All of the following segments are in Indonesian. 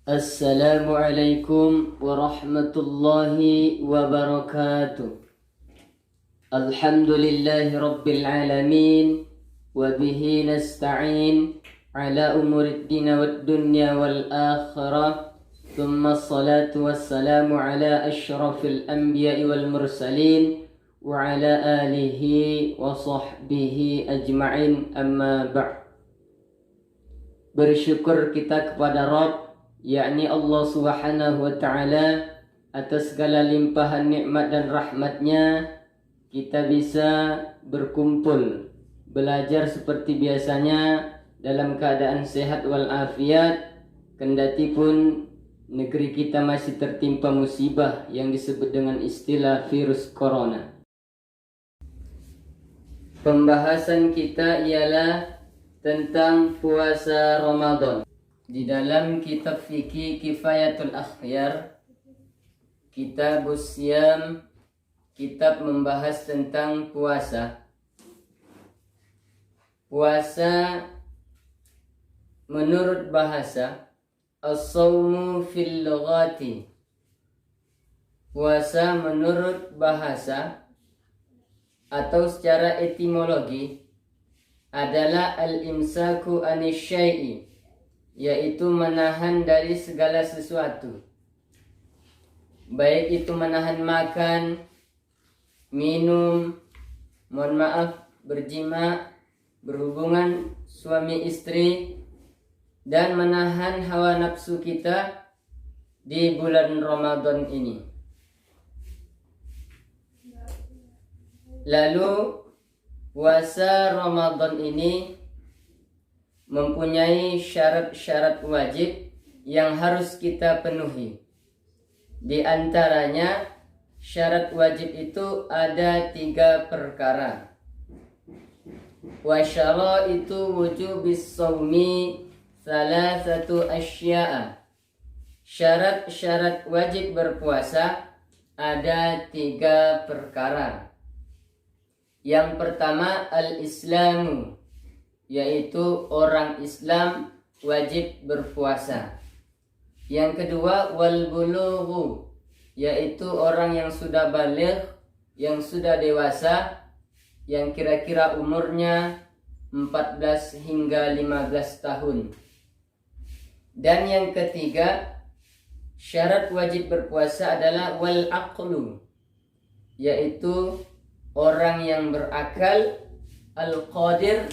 Assalamualaikum warahmatullahi wabarakatuh. Alhamdulillahi rabbil alamin. Wabihi nasta'in ala umurid dina wad dunya wal akhirah. Thumma salatu wassalamu ala ashrafil anbiya'i wal mursalin wa ala alihi wa sahbihi ajma'in, amma ba'd. Bersyukur kita kepada Rabb, yakni Allah Subhanahu wa ta'ala, atas segala limpahan nikmat dan rahmatnya kita bisa berkumpul belajar seperti biasanya dalam keadaan sehat walafiat, kendati pun negeri kita masih tertimpa musibah yang disebut dengan istilah virus corona. Pembahasan kita ialah tentang puasa Ramadan. Di dalam kitab fikih Kifayatul Akhyar, Kitabus Siyam, kitab membahas tentang puasa. Puasa menurut bahasa, as-sawmu fil lughati. Puasa menurut bahasa atau secara etimologi adalah al-imsaku anis syai'i, yaitu menahan dari segala sesuatu, baik itu menahan makan, minum, berjima, berhubungan suami istri, dan menahan hawa nafsu kita di bulan Ramadan ini. Lalu puasa Ramadan ini mempunyai syarat-syarat wajib yang harus kita penuhi. Di antaranya syarat wajib itu ada 3 perkara. Wa syaraitu wujubis shaumi salasatu asya'a. Syarat-syarat wajib berpuasa ada 3 perkara. Yang pertama al-islamu, yaitu orang Islam wajib berpuasa. Yang kedua wal bulughu, yaitu orang yang sudah baligh, yang sudah dewasa, yang kira-kira umurnya 14 hingga 15 tahun. Dan yang ketiga, syarat wajib berpuasa adalah wal aqlu, yaitu orang yang berakal, al-qadir,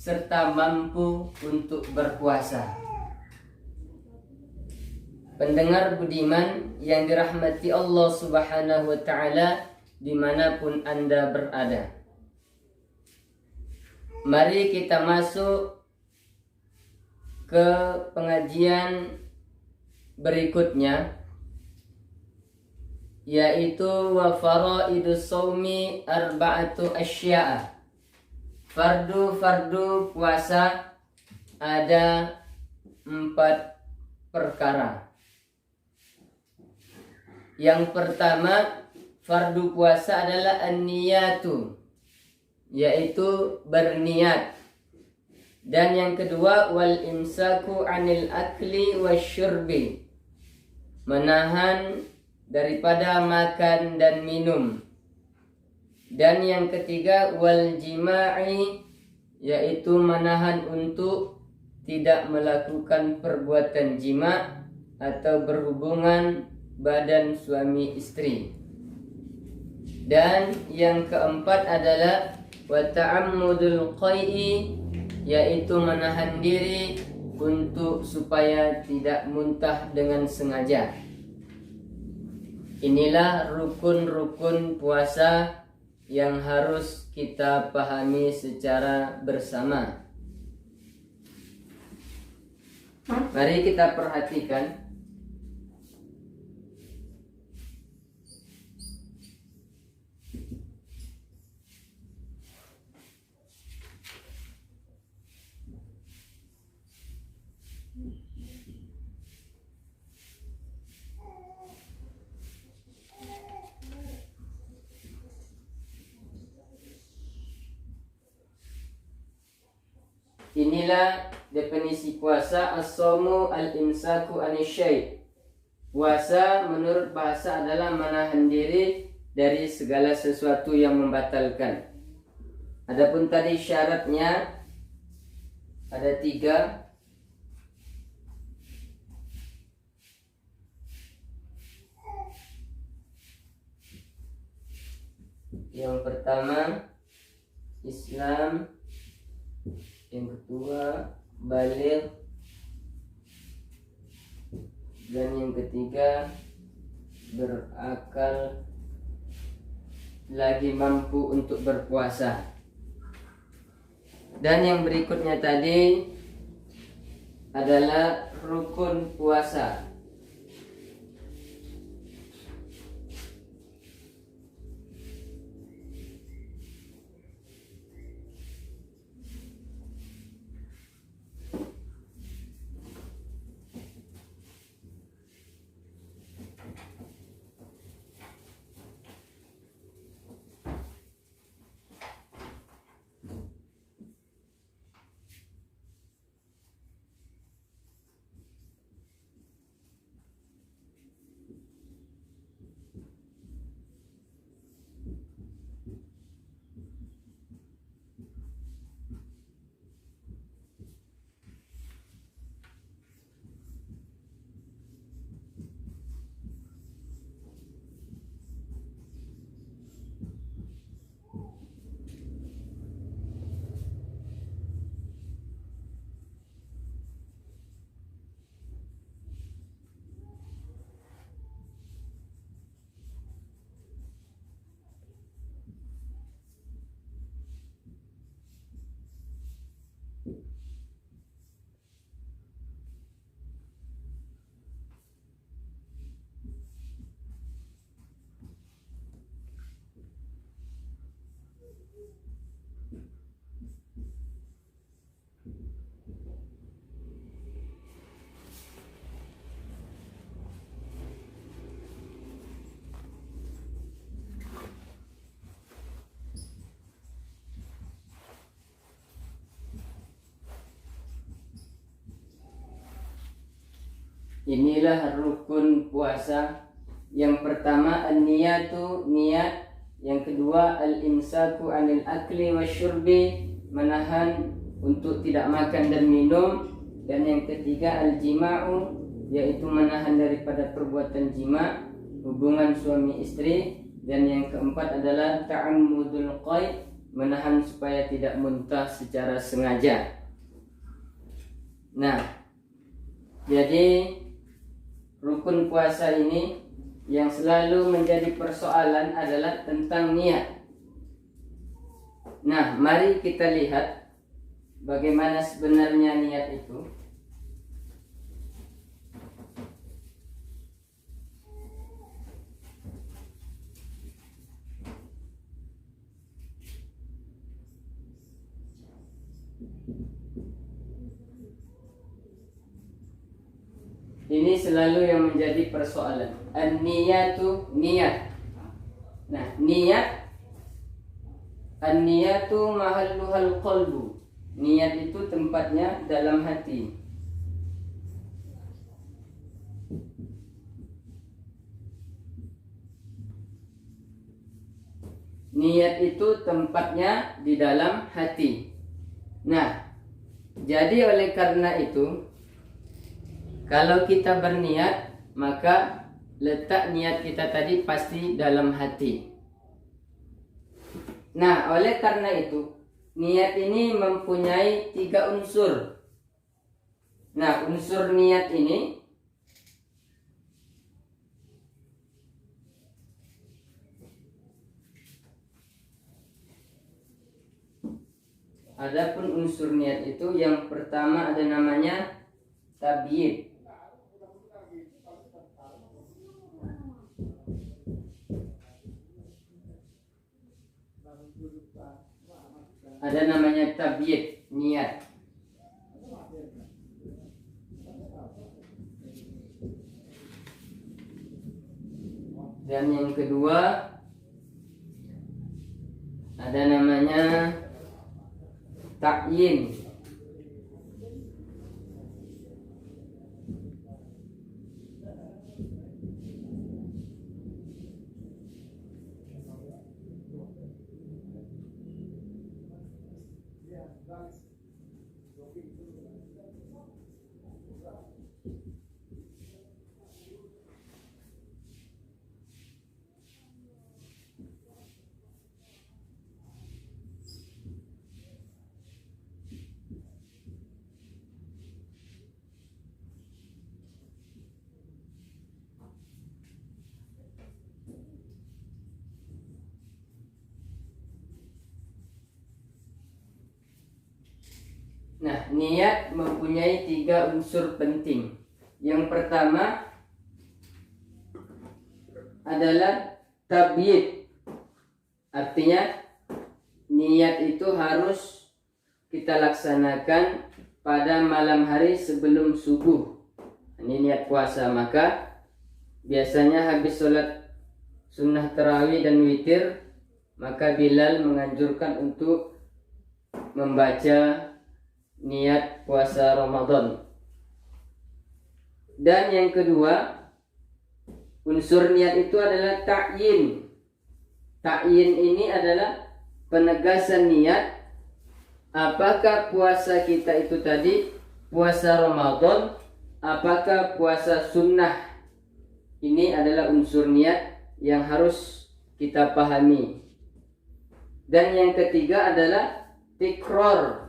serta mampu untuk berpuasa. Pendengar budiman yang dirahmati Allah Subhanahu wa ta'ala dimanapun Anda berada, mari kita masuk ke pengajian berikutnya, yaitu wa faraidus shaumi arba'atu asya'a. Fardu puasa ada 4 perkara. Yang pertama, fardu puasa adalah an-niyatu, yaitu berniat. Dan yang kedua wal imsaku anil akli wasyurbi, menahan daripada makan dan minum. Dan yang ketiga wal jima'i, yaitu menahan untuk tidak melakukan perbuatan jima atau berhubungan badan suami istri. Dan yang keempat adalah wa ta'ammudul qai'i, yaitu menahan diri untuk supaya tidak muntah dengan sengaja. Inilah rukun-rukun puasa yang harus kita pahami secara bersama. Mari kita perhatikan inilah definisi puasa, as-shaumu al-imsaku anisyai. Puasa menurut bahasa adalah menahan diri dari segala sesuatu yang membatalkan. Adapun tadi syaratnya ada 3. Yang pertama Islam, yang kedua baligh, dan yang ketiga berakal lagi mampu untuk berpuasa. Dan yang berikutnya tadi adalah rukun puasa. Inilah rukun puasa. Yang pertama an-niyatu, niat. Yang kedua al-imsaku anil akli wasyurbi, menahan untuk tidak makan dan minum. Dan yang ketiga al-jima'u, yaitu menahan daripada perbuatan jima', hubungan suami istri. Dan yang keempat adalah ta'ammudul qaid, menahan supaya tidak muntah secara sengaja. Nah, jadi rukun puasa ini yang selalu menjadi persoalan adalah tentang niat. Nah, mari kita lihat bagaimana sebenarnya niat itu. Ini selalu yang menjadi persoalan. An-niyatu, niat. Nah, niat, an-niyatu mahalluhal qalbu. Niat itu tempatnya dalam hati. Niat itu tempatnya di dalam hati. Nah, jadi oleh karena itu, kalau kita berniat, maka letak niat kita tadi pasti dalam hati. Nah, oleh karena itu, niat ini mempunyai 3 unsur. Nah, unsur niat ini adapun unsur niat itu yang pertama ada namanya tabyid. Ada namanya tabyid, niat. Dan yang kedua ada namanya ta'yin. Nah, niat mempunyai 3 unsur penting. Yang pertama adalah tabyid. Artinya niat itu harus kita laksanakan pada malam hari sebelum subuh. Ini niat puasa. Maka biasanya habis sholat sunnah tarawih dan witir, maka Bilal menganjurkan untuk membaca niat puasa Ramadan. Dan yang kedua, unsur niat itu adalah ta'yin. Ta'yin ini adalah penegasan niat. Apakah puasa kita itu tadi puasa Ramadan, apakah puasa sunnah. Ini adalah unsur niat yang harus kita pahami. Dan yang ketiga adalah tikrar,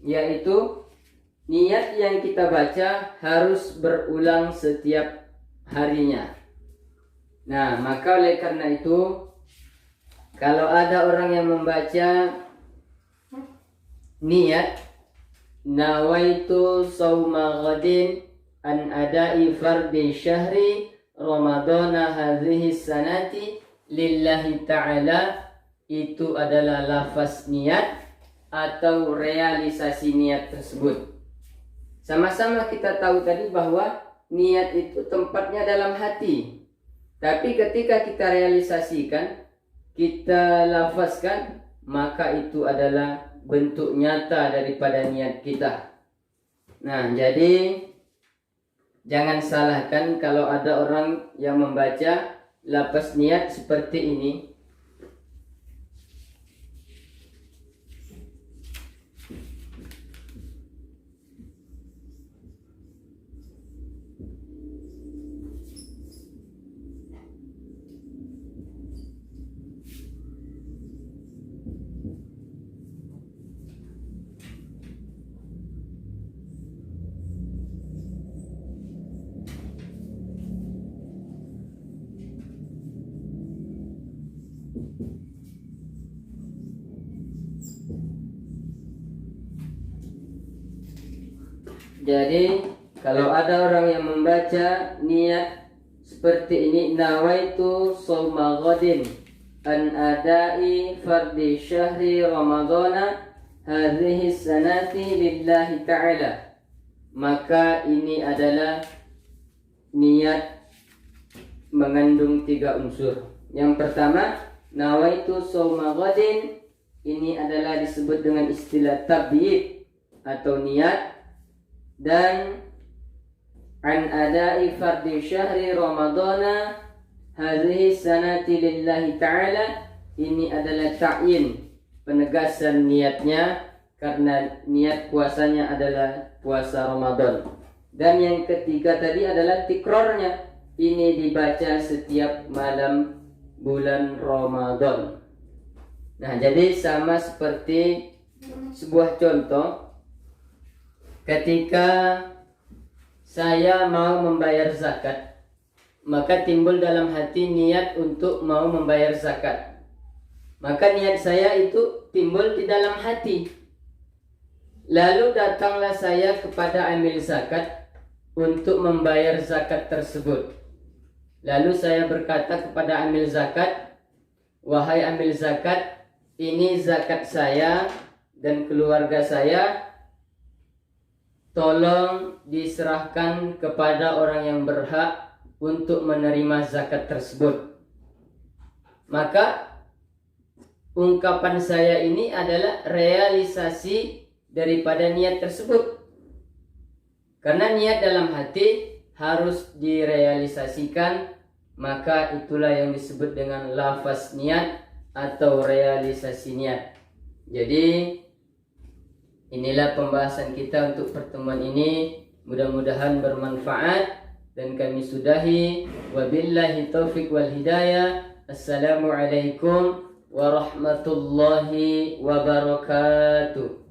yaitu niat yang kita baca harus berulang setiap harinya. Nah, maka oleh karena itu, kalau ada orang yang membaca niat nawaitu sauma ghadin an adai fardi syahri ramadana hadhihi sanati lillahi ta'ala, itu adalah lafaz niat atau realisasi niat tersebut. Sama-sama kita tahu tadi bahwa niat itu tempatnya dalam hati. Tapi ketika kita realisasikan, kita lafazkan, maka itu adalah bentuk nyata daripada niat kita. Nah, jadi jangan salahkan kalau ada orang yang membaca lafaz niat seperti ini. Jadi kalau ada orang yang membaca niat seperti ini, nawaitu shauma ghadin an adai fardi syahri ramadana hadhihi sanati lillahi ta'ala, maka ini adalah niat mengandung 3 unsur. Yang pertama, nawaitu shauma ghadin, ini adalah disebut dengan istilah tabyid atau niat. Dan an adai fardi syahri ramadana hadhihi sanati lillahi ta'ala, ini adalah ta'yin, penegasan niatnya, karena niat puasanya adalah puasa Ramadan. Dan yang ketiga tadi adalah tikrarnya, ini dibaca setiap malam bulan Ramadan. Nah, jadi sama seperti sebuah contoh. Ketika saya mau membayar zakat, maka timbul dalam hati niat untuk mau membayar zakat. Maka niat saya itu timbul di dalam hati. Lalu datanglah saya kepada amil zakat untuk membayar zakat tersebut. Lalu saya berkata kepada amil zakat, wahai amil zakat, ini zakat saya dan keluarga saya, tolong diserahkan kepada orang yang berhak untuk menerima zakat tersebut. Maka ungkapan saya ini adalah realisasi daripada niat tersebut. Karena niat dalam hati harus direalisasikan, maka itulah yang disebut dengan lafaz niat atau realisasi niat. Jadi Inilah pembahasan kita untuk pertemuan ini. Mudah-mudahan bermanfaat dan kami sudahi. Wabillahi taufiq wal hidayah. Assalamualaikum warahmatullahi wabarakatuh.